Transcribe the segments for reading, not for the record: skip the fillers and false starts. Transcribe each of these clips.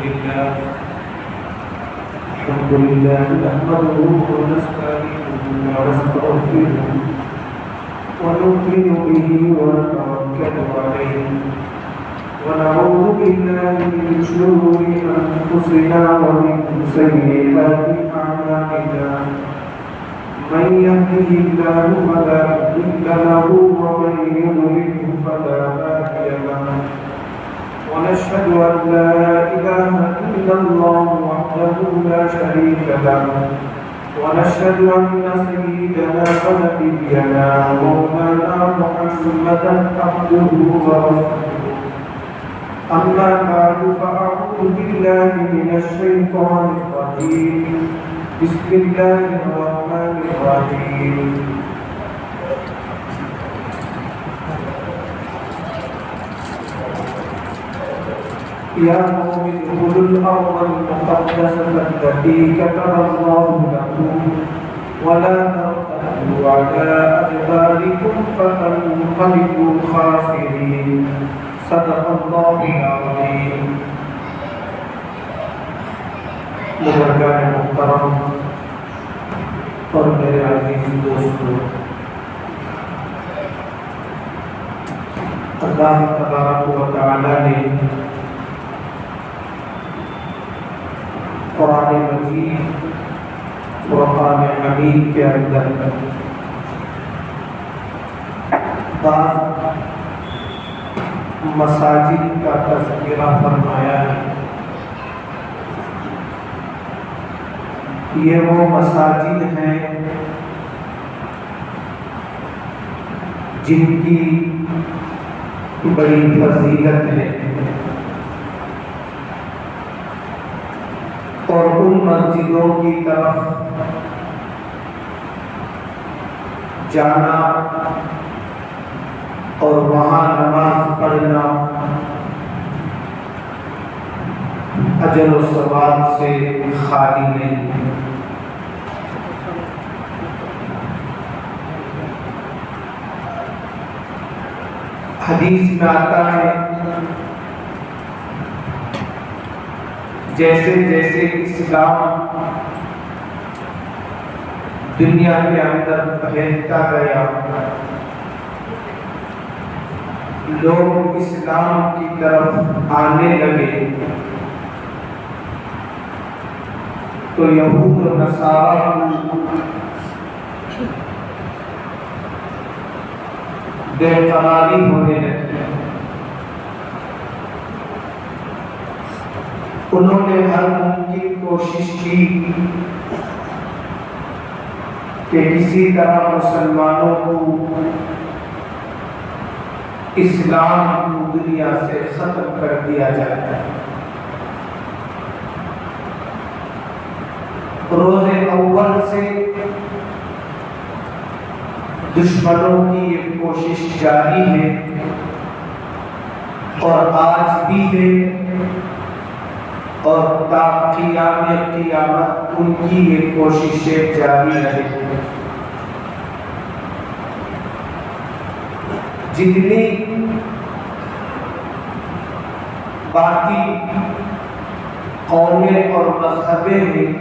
لله نحمده ونستعينه ونستغفره ونؤمن به ونتوكل عليه ونعوذ بالله من شرور أنفسنا ومن سيئات أعمالنا من يهده الله فلا مضل له ومن يضلل فلا هادي له ونشهد أن لا إله إلا الله وحده لا شريك له ونشهد أن سيدنا ونبينا ومولانا محمدا عبده ورسوله أما بعد فأعوذ بالله من الشيطان الرجيم بسم الله الرحمن الرحيم يا قوم ادخلوا الأرض المقدسة التي كتب الله لكم ولا ترتدوا على أدباركم فتنقلبوا خاسرين صدق الله العظيم. بزرگان محترم اور میرے عزیز دوستوں، اللہ تبارک و تعالی نے قرآن مجید قرآن حمید کے اندر بعض مساجد کا تذکرہ فرمایا ہے۔ یہ وہ مساجد ہیں جن کی بڑی فضیلت ہے، اور ان مسجدوں کی طرف جانا اور وہاں نماز پڑھنا اجر و ثواب سے خالی نہیں۔ حدیث میں آتا ہے جیسے جیسے اسلام دنیا کے اندر پھیلتا گیا، لوگ اسلام کی طرف آنے لگے، تو یہود و نصارہ بے قراری ہونے لگی۔ انہوں نے ہر ممکن کوشش کی کہ کسی طرح مسلمانوں کو اسلام کو دنیا سے ختم کر دیا جائے۔ روز اول سے دشمنوں کی یہ کوشش جاری ہے اور آج بھی ہے، اور تا قیام قیامت ان کی یہ کوششیں جاری رہے۔ جتنی باقی قومیں اور مذہبیں ہیں،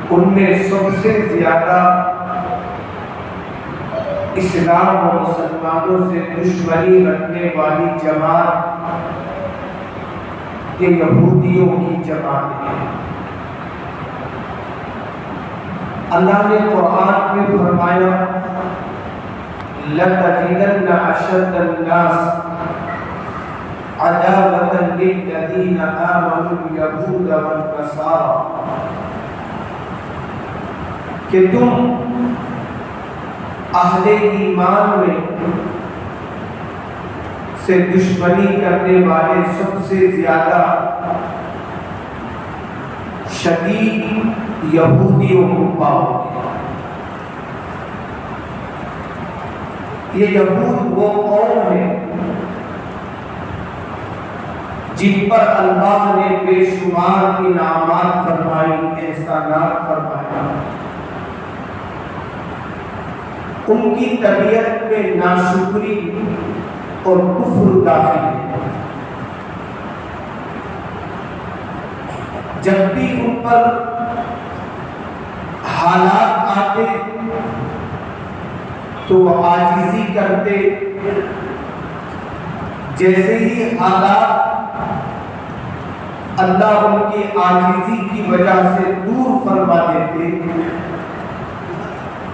ان میں سب سے زیادہ اسلام و مسلمانوں سے دشمنی رکھنے والی جماعت یہ یہودیوں کی جماعت ہے۔ اللہ نے قرآن میں فرمایا لَتَجِدَنَّ أَشَدَّ النَّاسِ عَدَاوَةً لِلَّذِينَ آمَنُوا الْيَهُودَ وَالنَّصَارَىٰ، کہ تم اہل ایمان میں سے دشمنی کرنے والے سب سے زیادہ شدید یہودیوں کو پاؤ گے۔ یہ یہود وہ قوم ہے جن پر اللہ نے بے شمار انعامات فرمائی، احسانات فرمایا۔ ان کی طبیعت میں ناشکری اور کفر داخل ہے۔ جب بھی ان پر حالات آتے تو وہ عاجزی کرتے، جیسے ہی حالات اللہ ان کی عاجزی کی وجہ سے دور فرما دیتے،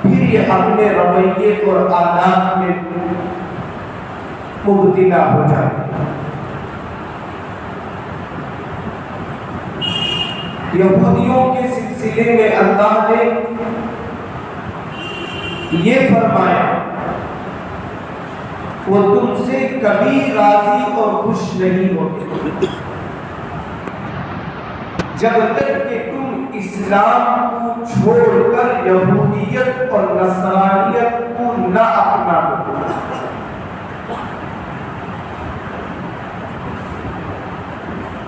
پھر یہ اپنے رویے اور عادات میں مبتلا ہو جاتے۔ یہودیوں کے سلسلے میں اللہ نے یہ فرمایا وہ تم سے کبھی راضی اور خوش نہیں ہوتے جب تک کہ تم اسلام کو چھوڑ کر یہودیت اور نصرانیت کو نہ اپنا لو۔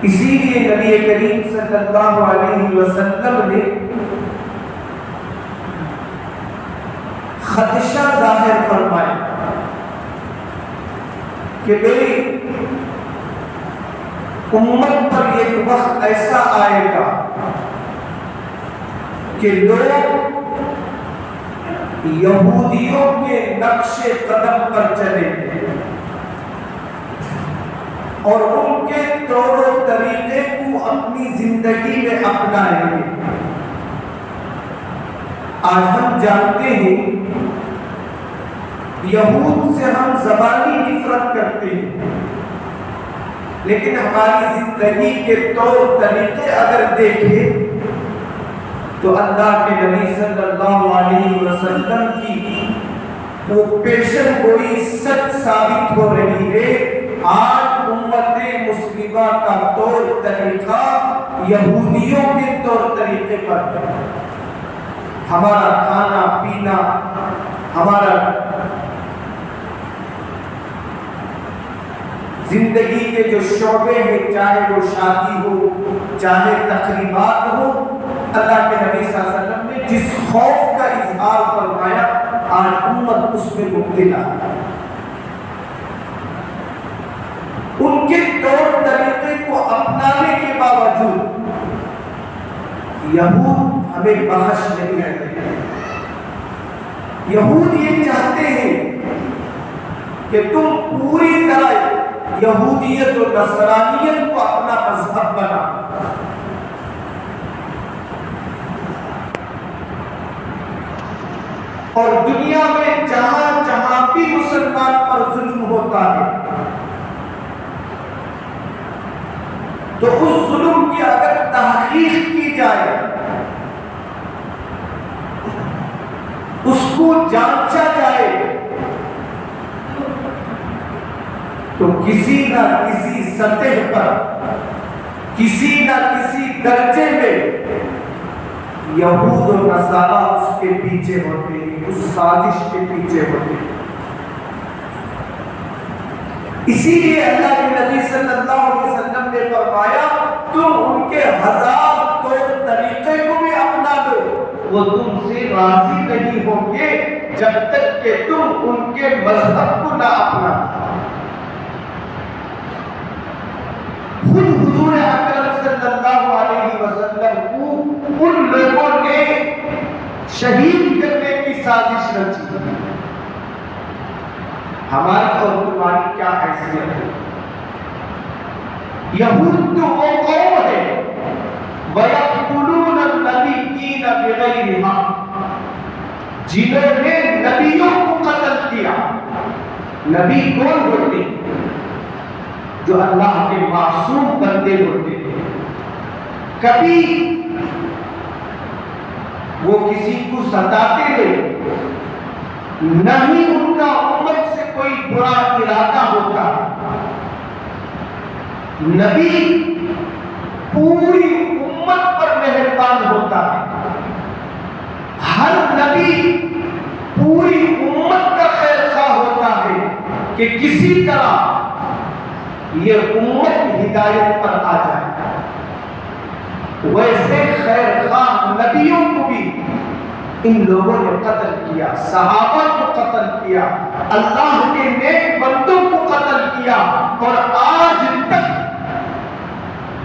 اسی لیے نبی کریم صلی اللہ علیہ وسلم نے خدشہ ظاہر فرمایا کہ میری امت پر ایک وقت ایسا آئے گا کہ لوگ یہودیوں کے نقش قدم پر چلیں گے اور ان کے طور و طریقے کو اپنی زندگی میں اپنائیں گے۔ آج ہم جانتے ہیں یہود سے ہم زبانی نفرت کرتے ہیں، لیکن ہماری زندگی کے طور طریقے اگر دیکھیں تو اللہ کے نبی صلی اللہ علیہ وسلم کی وہ پیشن گوئی سچ ثابت ہو رہی ہے۔ آج امت مسلمہ کا طور طریقہ یہودیوں کے طور طریقے پر ہے۔ ہمارا کھانا پینا، ہمارا زندگی کے جو شعبے ہیں، چاہے وہ شادی ہو، چاہے تقریبات ہو، اللہ کے نبی صلی اللہ علیہ وسلم نے جس خوف کا اظہار فرمایا آج امت اس میں مبتلا ہے۔ ان کے طور طریقے کو اپنانے کے باوجود یہود ہمیں بخش نہیں رہتے۔ یہود یہ چاہتے ہیں کہ تم پوری طرح یہودیت اور نصرانیت کو اپنا مذہب بنا۔ اور دنیا میں جہاں جہاں بھی مسلمان پر ظلم ہوتا ہے تو اس ظلم کی اگر تحقیق کی جائے، اس کو جانچا جائے، تو کسی نہ کسی سطح پر، کسی نہ کسی درجے میں یہود و نصارہ اس کے پیچھے ہوتے ہیں، اس سازش کے پیچھے ہوتے ہیں۔ اسی لیے اللہ کے نبی صلی اللہ علیہ وسلم نے فرمایا تم ان کے ہزار طور طریقے کو بھی اپنا دو، وہ تم سے راضی نہیں ہوں گے جب تک کہ تم ان کے مذہب کو نہ اپنا۔ خود حضور اکرم صلی اللہ علیہ وسلم کو ان لوگوں نے شہید کرنے کی سازش رچی۔ ہماری اور تمہاری کیا حیثیت ہے؟ یہود تو وہ قوم ہے وَيَقْتُلُونَ النَّبِيِّينَ بِغَيْرِ حَقٍّ، جنہوں نے نبیوں کو قتل کیا۔ نبی کون ہوتے؟ جو اللہ کے معصوم بندے ہوتے ہیں۔ کبھی وہ کسی کو ستاتے نہیں، نہ ہی ان کا امت سے کوئی برا ارادہ ہوتا۔ نبی پوری امت پر مہربان ہوتا ہے۔ ہر نبی پوری امت کا خیر خواہ ہوتا ہے کہ کسی طرح یہ امت ہدایت پر آ جائے۔ ویسے خیر خواہ نبیوں کو بھی ان لوگوں نے قتل کیا، صحابہ کو قتل کیا، اللہ کے نیک بندوں کو قتل کیا، اور آج تک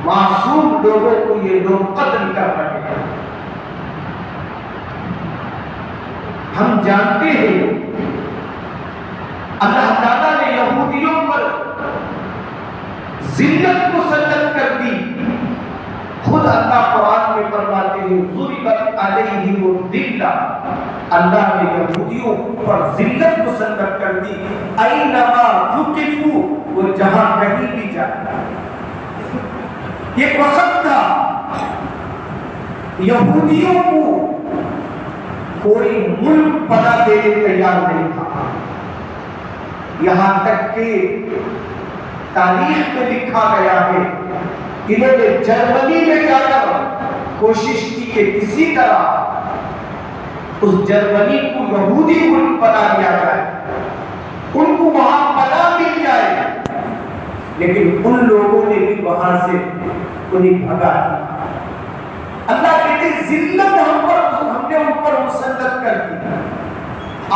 معصوم لوگوں لوگوں کو یہ لوگ قتل کر رہے ہیں۔ ہم جانتے ہیں اللہ تعالیٰ نے یہودیوں پر ذلت مسلط کر دی۔ خود اللہ قرآن میں فرماتے ہیں ضربت علیہم الذلہ، اللہ نے یہودیوں پر ذلت مسلط کر دی، اینما ثقفوا، وہ جہاں کہیں بھی جائے۔ ایک وقت تھا یہودیوں کو کوئی ملک پناہ دینے تیار نہیں تھا، یہاں تک کہ تاریخ میں لکھا گیا ہے انہوں نے جرمنی میں جا کر کوشش کی کہ کسی طرح اس جرمنی کو یہودی ملک بنا دیا جائے، ان کو وہاں پناہ مل جائے، لیکن ان لوگوں نے بھی وہاں سے انہیں بھگا دیا۔ اللہ کہتے ذلت ہم نے ان پر مسلط کر دی۔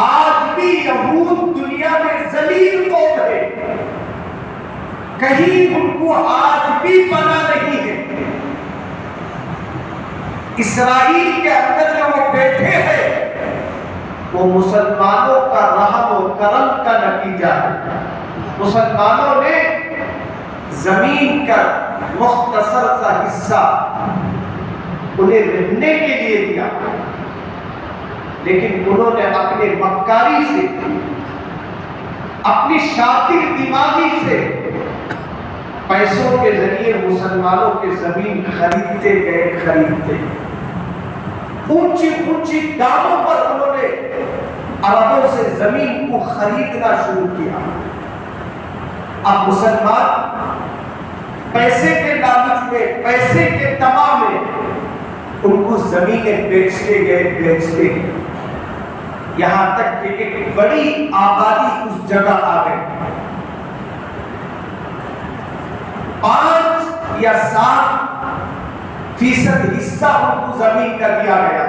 آج بھی یہود دنیا میں ذلیل قوم ہے، کہیں ان کو آج بھی پناہ نہیں ہے۔ اسرائیل کے اندر جو وہ بیٹھے ہیں وہ مسلمانوں کا رحم و کرم کا نتیجہ ہے۔ مسلمانوں نے زمین کا مختصر سا حصہ انہیں رہنے کے لیے دیا، لیکن انہوں نے اپنے مکاری سے، اپنی شاطر دماغی سے پیسوں کے ذریعے مسلمانوں کے زمین خریدتے گئے، اونچی اونچی داموں پر انہوں نے عربوں سے زمین کو خریدنا شروع کیا۔ اب مسلمان پیسے کے لالچ میں، پیسے کے تمام میں ان کو زمینیں بیچتے گئے، یہاں تک کہ ایک بڑی آبادی اس جگہ آ گئی۔ 5 یا 7% حصہ ان کو زمین کا دیا گیا،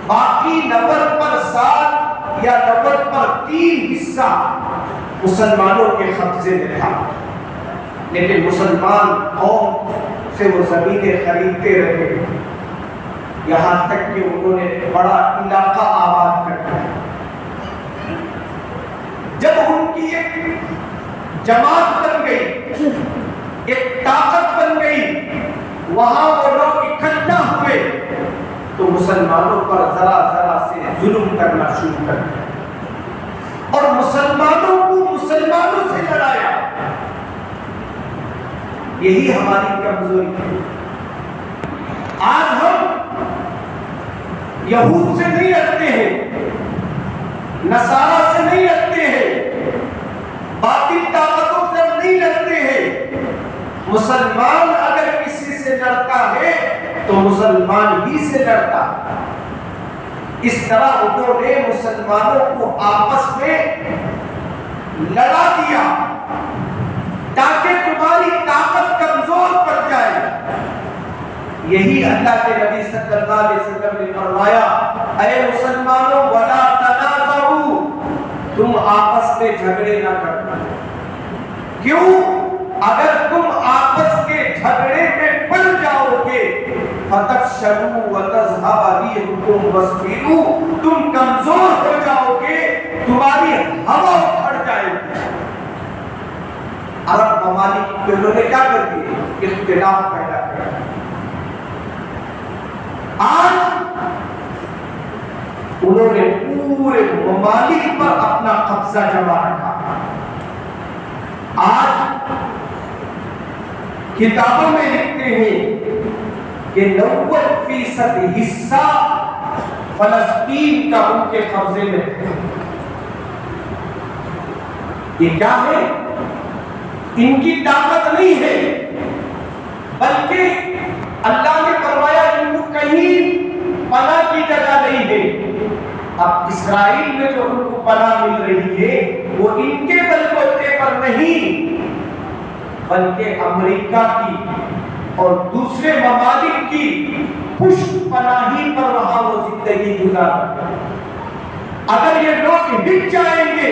باقی 90% یا 93 حصہ مسلمانوں کے قبضے میں تھا، لیکن مسلمان قوم سے وہ زمینیں خریدتے رہے، یہاں تک کہ انہوں نے بڑا علاقہ آباد کر دیا۔ جب ان کی ایک جماعت بن گئی، ایک طاقت بن گئی، وہاں وہ لوگ اکٹھا ہوئے تو مسلمانوں پر ذرا ذرا سے ظلم کرنا شروع کر دیا اور مسلمانوں کو مسلمانوں سے لڑایا۔ یہی ہماری کمزوری ہے۔ آج ہم یہود سے نہیں لڑتے ہیں، نصارہ سے نہیں لڑتے ہیں، باطل طاقتوں سے ہم نہیں لڑتے ہیں۔ مسلمان اگر کسی سے لڑتا ہے تو مسلمان ہی سے لڑتا۔ اس طرح انہوں نے مسلمانوں کو آپس میں لڑا دیا تاکہ تمہاری طاقت کمزور پڑ جائے۔ یہی اللہ کے نبی صلی اللہ علیہ وسلم نے فرمایا، اے مسلمانوں ولا تنازعوا، تم آپس میں جھگڑے نہ کرنا۔ کیوں؟ اگر تم آپس کے جھگڑے میں پڑ جاؤ گے فتفشلوا وتذهب ريحكم واصبروا، تم کمزور ہو جاؤ گے، تمہاری ہوا اکھڑ جائے گی۔ عرب ممالک کے لوگوں نے کیا کر دیا؟ اختلاف پیدا کیا۔ آج انہوں نے پورے ممالک پر اپنا قبضہ جما رکھا۔ آج کتابوں میں لکھتے ہیں کہ 90% حصہ فلسطین کا ان کے قبضے میں ہے۔ یہ کیا ہے؟ ان کی طاقت نہیں ہے، بلکہ اللہ نے فرمایا ان کو کہیں پناہ کی جگہ نہیں ہے۔ اب اسرائیل میں جو ان کو پناہ مل رہی ہے وہ ان کے بلبوتے پر نہیں، بلکہ امریکہ کی اور دوسرے ممالک کی پشت پناہی پر وہاں وہ زندگی گزارتے ہیں۔ اگر یہ لوگ ہٹ جائیں گے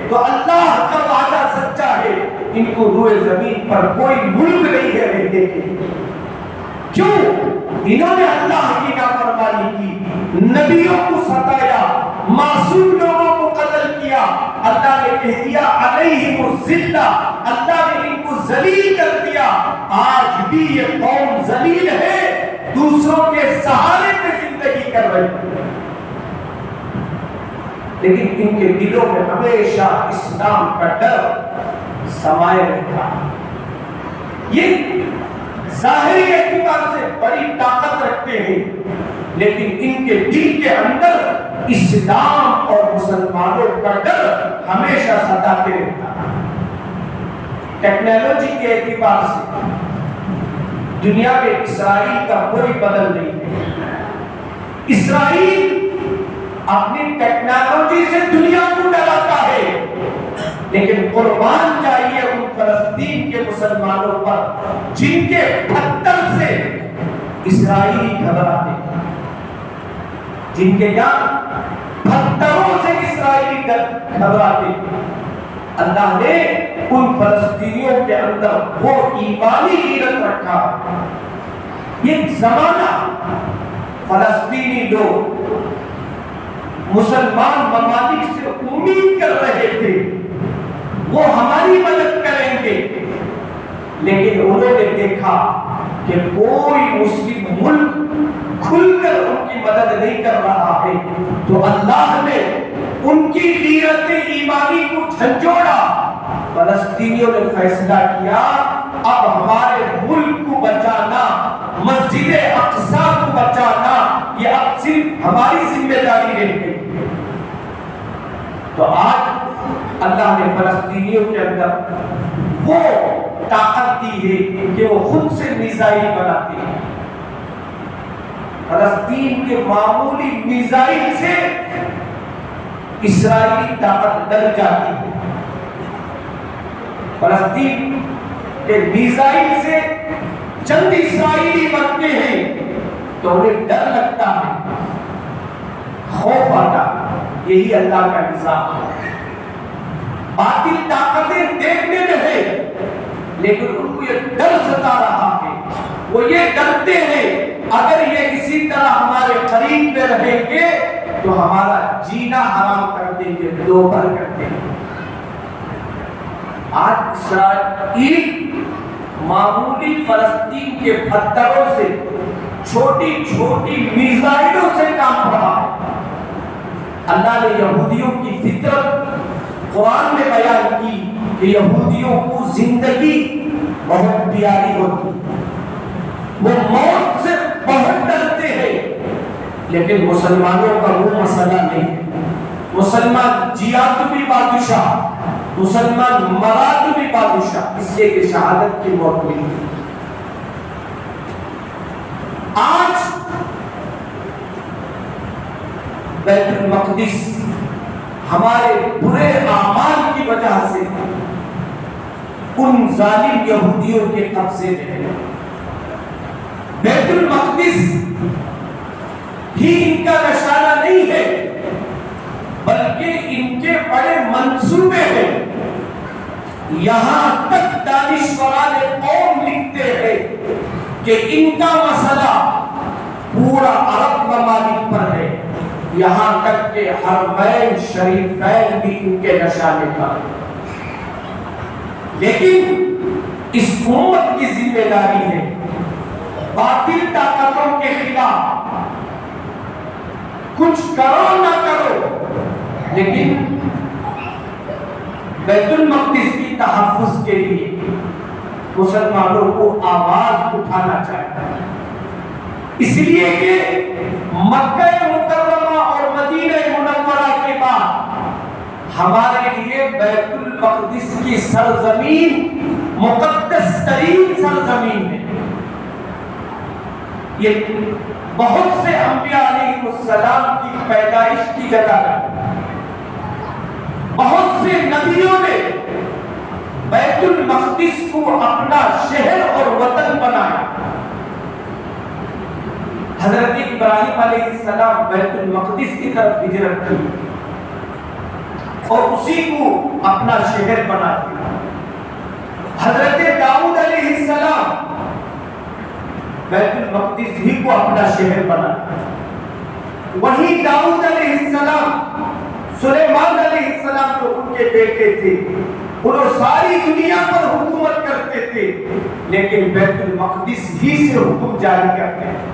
تو اللہ کا وعدہ سچا ہے، ان کو روئے زمین پر کوئی ملک نہیں ہے رہنے کے۔ کیوں؟ انہوں نے اللہ کی نافرمانی کی، نبیوں کو ستایا، معصوم لوگوں کو قتل کیا، اللہ نے کہہ دیا علیہم الذلہ، اللہ نے ان کو ذلیل کر دیا۔ آج بھی یہ قوم ذلیل ہے، دوسروں کے سہارے پہ زندگی کر رہی ہے، لیکن ان کے دلوں میں ہمیشہ اسلام کا ڈر سمائے رہتا ہے۔ یہ ظاہری اعتبار سے بڑی طاقت رکھتے ہیں، لیکن ان کے دل کے اندر اسلام اور مسلمانوں کا ڈر ہمیشہ ستاتے رہتا ہے۔ ٹیکنالوجی کے اعتبار سے دنیا میں اسرائیل کا کوئی بدل نہیں ہے۔ اسرائیل اپنی ٹیکنالوجی سے دنیا کو ڈراتا ہے، لیکن قربان جائیے ان فلسطین کے مسلمانوں پر جن کے پتھر سے اسرائیلی گھبراتے ہیں، جن کے جان پتھروں سے اسرائیلی گھبراتے ہیں۔ اللہ نے ان فلسطینیوں کے اندر وہ ایمانی غیرت رکھا۔ یہ زمانہ فلسطینی لوگ مسلمان ممالک سے امید کر رہے تھے وہ ہماری مدد کریں گے، لیکن انہوں نے دیکھا کہ کوئی مسلم ملک کھل کر ان کی مدد نہیں کر رہا ہے، تو اللہ نے ان کی غیرت ایمانی کو جھنجھوڑا۔ فلسطینیوں نے فیصلہ کیا اب ہمارے ملک کو بچانا، مسجد اقصیٰ کو بچانا، یہ اب صرف ہماری ذمہ داری رہ گئی۔ تو آج اللہ نے فلسطینیوں کے اندر وہ طاقت دی ہے کہ وہ خود سے میزائل بناتے ہیں۔ فلسطین کے معمولی میزائل سے اسرائیلی طاقت ڈر جاتی ہے۔ فلسطین کے میزائل سے چند اسرائیلی مرتے ہیں تو انہیں ڈر لگتا ہے، خوف آتا ہے۔ یہی اللہ کا نظام ہے۔ باطل طاقتیں دیکھنے میں ہے، لیکن ان کو یہ ڈر ستا رہا ہے، وہ یہ ڈرتے ہیں اگر یہ اسی طرح ہمارے قریب میں رہیں گے تو ہمارا جینا حرام کر دیں گے، دوپہر کر دیں گے۔ آج اسرائیل معمولی فلسطین کے پتھروں سے، چھوٹی چھوٹی میزائلوں سے کام رہا ہے۔ اللہ نے یہودیوں کی فطرت قرآن میں بیان کی کہ یہودیوں کو زندگی بہت پیاری ہوتی، وہ موت سے بہت ڈرتے ہیں، لیکن مسلمانوں کا وہ مسئلہ نہیں ہے۔ مسلمان جیا تو بھی بادشاہ، مسلمان مرا تو بھی بادشاہ، اس لیے کہ شہادت کی موت ملی۔ آج بیت المقدس ہمارے برے اعمال کی وجہ سے ان ظالم یہودیوں کے قبضے میں ہے۔ بیت المقدس ہی ان کا نشانہ نہیں ہے، بلکہ ان کے بڑے منصوبے ہیں۔ یہاں تک دانشوران قوم لکھتے ہیں کہ ان کا مسئلہ پورا عرب ممالک پر ہے، یہاں تک کہ حرمین شریفین بھی ان کے نشانے پر۔ لیکن اس امت کی ذمہ داری ہے باطل طاقتوں کے خلاف کچھ کرو نہ کرو، لیکن بیت المقدس کی تحفظ کے لیے مسلمانوں کو آواز اٹھانا چاہیے۔ اس لیے کہ مکہ مکرمہ اور مدینہ منورہ کے بعد ہمارے لیے بیت المقدس کی سرزمین مقدس ترین سرزمین ہے۔ یہ بہت سے انبیاء علیہ السلام کی پیدائش کی جگہ ہے، بہت سے نبیوں نے بیت المقدس کو اپنا شہر اور وطن بنایا۔ حضرت ابراہیم علیہ السلام بیت المقدس کی طرف ہجرت کی اور اسی کو اپنا شہر بنا دیا۔ حضرت داؤد علیہ السلام بیت المقدس ہی کو اپنا شہر بنا. وہی داؤد علیہ السلام، سلیمان علیہ السلام جو ان کے بیٹے تھے، انہوں ساری دنیا پر حکومت کرتے تھے، لیکن بیت المقدس ہی سے حکم جاری کرتے تھے.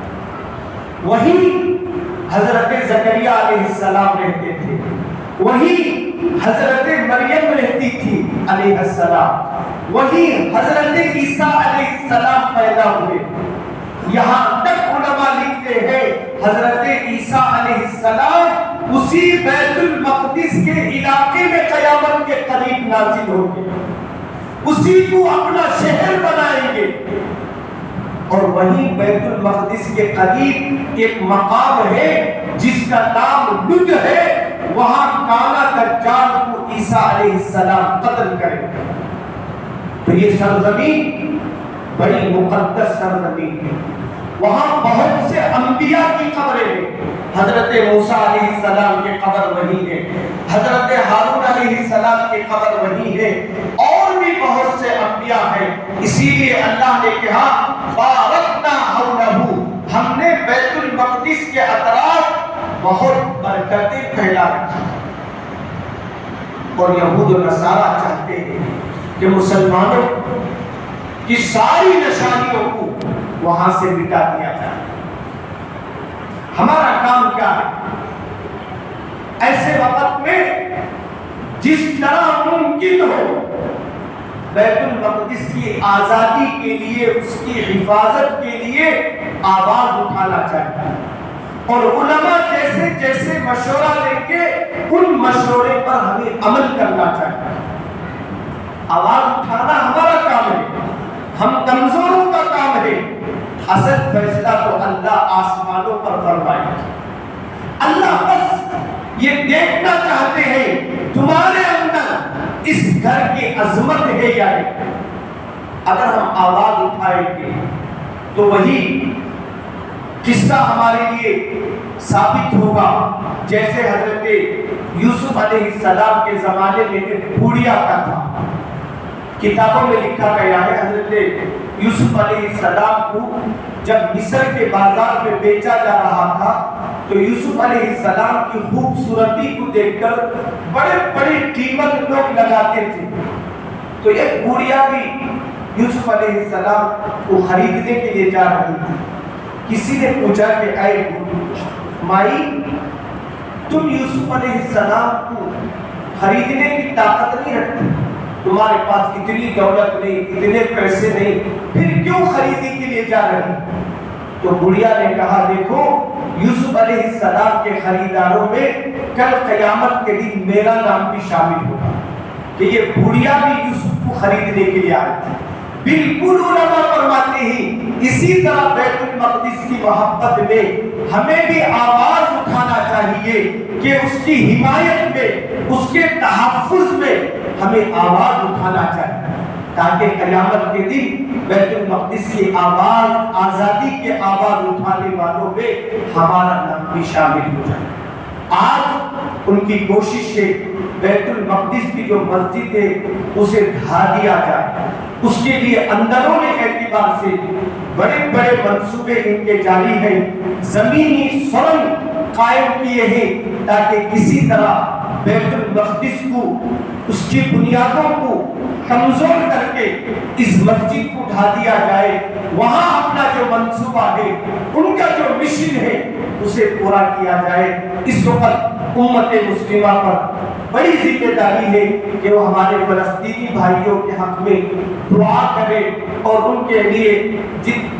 وہی حضرت زکریا علیہ السلام رہتے تھے، وہی حضرت مریم رہتی تھی علیہ السلام، وہی حضرت عیسیٰ علیہ السلام پیدا ہوئے. یہاں تک علماء لکھتے ہیں حضرت عیسیٰ علیہ السلام اسی بیت المقدس کے علاقے میں قیامت کے قریب نازل ہوں گے، اسی کو اپنا شہر بنائیں گے. اور وہیں بیت المقدس کے قریب ایک مقام ہے جس کا نام لد ہے، وہاں کانا دجال کو عیسیٰ علیہ السلام قتل کرے. تو یہ سرزمین بڑی مقدس سرزمین ہے. وہاں بہت سے انبیاء کی قبریں ہیں. حضرت موسیٰ علیہ السلام کی قبر وہیں ہے، حضرت ہارون علیہ السلام کی قبر وہیں ہے، اور بھی بہت سے انبیاء ہیں. اسی لیے اللہ نے کہا بارکنا حولہ، ہم نے بیت المقدس کے اطراف بہت برکتیں پھیلا رکھی. اور یہود و نصارہ چاہتے ہیں کہ مسلمانوں کی ساری نشانیوں کو وہاں سے مٹا دیا جائے. ہمارا کام کیا ہے؟ ایسے وقت میں جس طرح ممکن ہو بیت المقدس کی آزادی کے لیے، اس کی حفاظت کے لیے آواز اٹھانا چاہیے. اور علماء جیسے جیسے مشورہ لے کے ان مشورے پر ہمیں عمل کرنا چاہیے. آواز اٹھانا ہمارا کام ہے، ہم کمزوروں کا کام ہے. اصل فیصلہ تو اللہ آسمانوں پر فرمائے. اللہ بس یہ دیکھنا چاہتے ہیں تمہارے اندر اس گھر کی عظمت ہے یا نہیں. اگر ہم آواز اٹھائیں گے تو وہی قصہ ہمارے لیے ثابت ہوگا جیسے حضرت یوسف علیہ السلام کے زمانے میں ایک بوڑھیا کا تھا. کتابوں میں لکھا گیا ہے حضرت یوسف علیہ السلام کو جب مصر کے بازار میں بیچا جا رہا تھا تو یوسف علیہ السلام کی خوبصورتی کو دیکھ کر بڑے بڑی قیمت لوگ لگاتے تھے. تو ایک بوڑھیا بھی یوسف علیہ السلام کو خریدنے کے لیے جا رہی تھی. کسی نے پوچھا کہ اے مائی، تم یوسف علیہ السلام کو خریدنے کی طاقت نہیں رکھتی، تمہارے پاس اتنی دولت نہیں، اتنے پیسے نہیں، پھر کیوں خریدی کے لیے جا رہی؟ تو بڑھیا نے کہا دیکھو یوسف علیہ السلام کے خریداروں میں کل قیامت کے دن میرا نام بھی شامل ہوگا کہ یہ بڑھیا بھی یوسف کو خریدنے کے لیے آئی تھی. بالکل علماء فرماتے ہیں اسی طرح بیت المقدس کی محبت میں ہمیں بھی آواز اٹھانا چاہیے کہ اس کی حمایت میں، اس کے تحفظ میں ہمیں آواز اٹھانا چاہیے تاکہ قیامت کے دن بیت المقدس کی آواز، آزادی کے آواز اٹھانے والوں میں ہمارا نام بھی شامل ہو جائے. آج ان کی کوشش ہے بیت المقدس کی جو مسجد ہے اسے ڈھا دیا جائے. اس کے لیے اندرون اعتبار سے بڑے بڑے منصوبے ان کے جاری ہیں. زمینی سرنگ قائم کیے ہیں تاکہ کسی طرح بیت المقدس کو، اس کی بنیادوں کو کمزور کر کے اس مسجد کو ڈھا دیا جائے. وہاں اپنا جو منصوبہ ہے، ان کا جو مشن ہے اسے پورا کیا جائے. اس وقت امت مسلمہ پر بڑی ذمہ داری ہے کہ وہ ہمارے فلسطینی بھائیوں کے حق میں دعا کرے اور ان کے لیے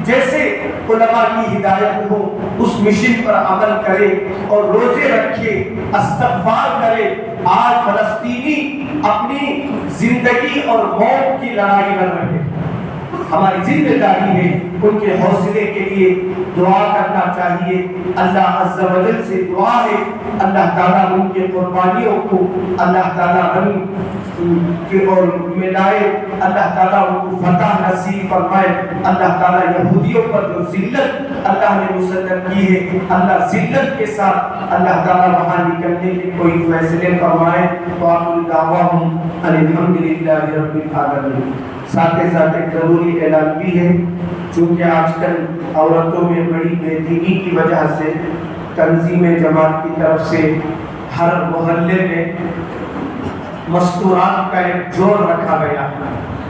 جیسے علماء کی ہدایت ہو اس مشن پر عمل کرے اور روزے رکھے، استغفار کرے. آج فلسطینی اپنی زندگی اور موت کی لڑائی لڑ رہے ہیں. ہماری ذمہ داری ہے ان کے حوصلے کے لیے دعا کرنا چاہیے. اللہ عز و جل سے دعا ہے اللہ تعالیٰ ان کے قربانیوں کو اللہ تعالیٰ اور ملائے، اللہ تعالیٰ ان کو فتح نصیب فرمائے. اللہ تعالیٰ یہودیوں پر جو ذلت اللہ نے مسلط کی ہے، اللہ ذلت کے ساتھ اللہ تعالیٰ وہاں نکلنے کے کوئی فیصلے فرمائے. وآخر دعواہم الحمدللہ رب العالمین. ساتھ ایک ضروری اعلان بھی ہے، چونکہ آج کل عورتوں میں بڑی بے دینی کی وجہ سے تنظیم جماعت کی طرف سے ہر محلے میں مستورات کا ایک جوڑ رکھا گیا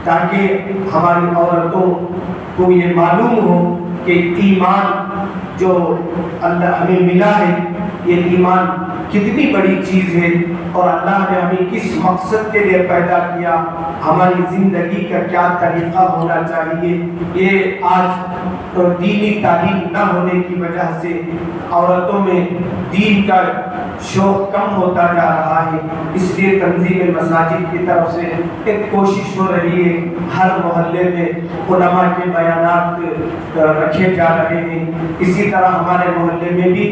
تاکہ ہماری عورتوں کو یہ معلوم ہو کہ ایمان جو اللہ ہمیں ملا ہے، یہ ایمان کتنی بڑی چیز ہے اور اللہ نے ہمیں کس مقصد کے لیے پیدا کیا، ہماری زندگی کا کیا طریقہ ہونا چاہیے۔ یہ آج دینی تعلیم نہ ہونے کی وجہ سے عورتوں میں دین کا شوق کم ہوتا جا رہا ہے، اس لیے تنظیم مساجد کی طرف سے ایک کوشش ہو رہی ہے، ہر محلے میں علماء کے بیانات رکھے جا رہے ہیں۔ اسی طرح ہمارے محلے میں بھی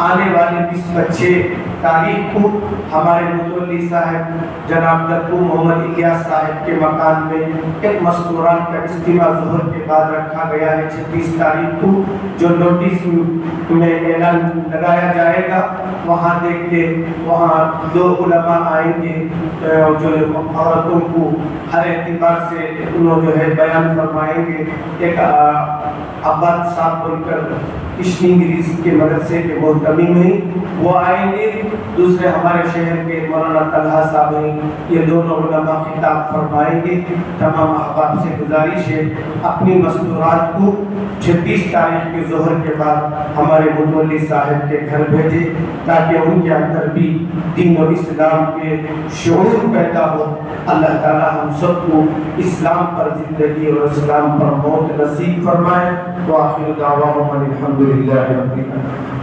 آنے والے 26 تاریخ کو ہمارے متولی صاحب جناب دکو محمد الیاس صاحب کے مکان میں ایک مستورات کا اجتماع ظہر کے بعد رکھا گیا ہے 26 تاریخ کو، جو نوٹس میں اعلان لگایا جائے گا۔ وہاں دیکھتے وہاں 2 علماء آئیں گے جو عورتوں کو ہر اعتبار سے انہوں جو ہے بیان فرمائیں گے۔ ایک عباد صاحب بول کر کشنی انگریز کے مدرسے کے محتمم ہیں، وہ آئیں گے۔ دوسرے ہمارے شہر کے مولانا طلحہ صاحب ہیں، یہ دونوں علماء خطاب فرمائیں گے۔ تمام احباب سے گزارش ہے اپنی مستورات کو 26 تاریخ کے ظہر کے بعد ہمارے متولی صاحب کے گھر بھیجے تاکہ ان کے اندر بھی دین و اسلام کے شعور پیدا ہو۔ اللہ تعالی ہم سب کو اسلام پر زندگی اور اسلام پر موت نصیب فرمائے۔ وآخر دعواہم الحمدللہ رب العالمین۔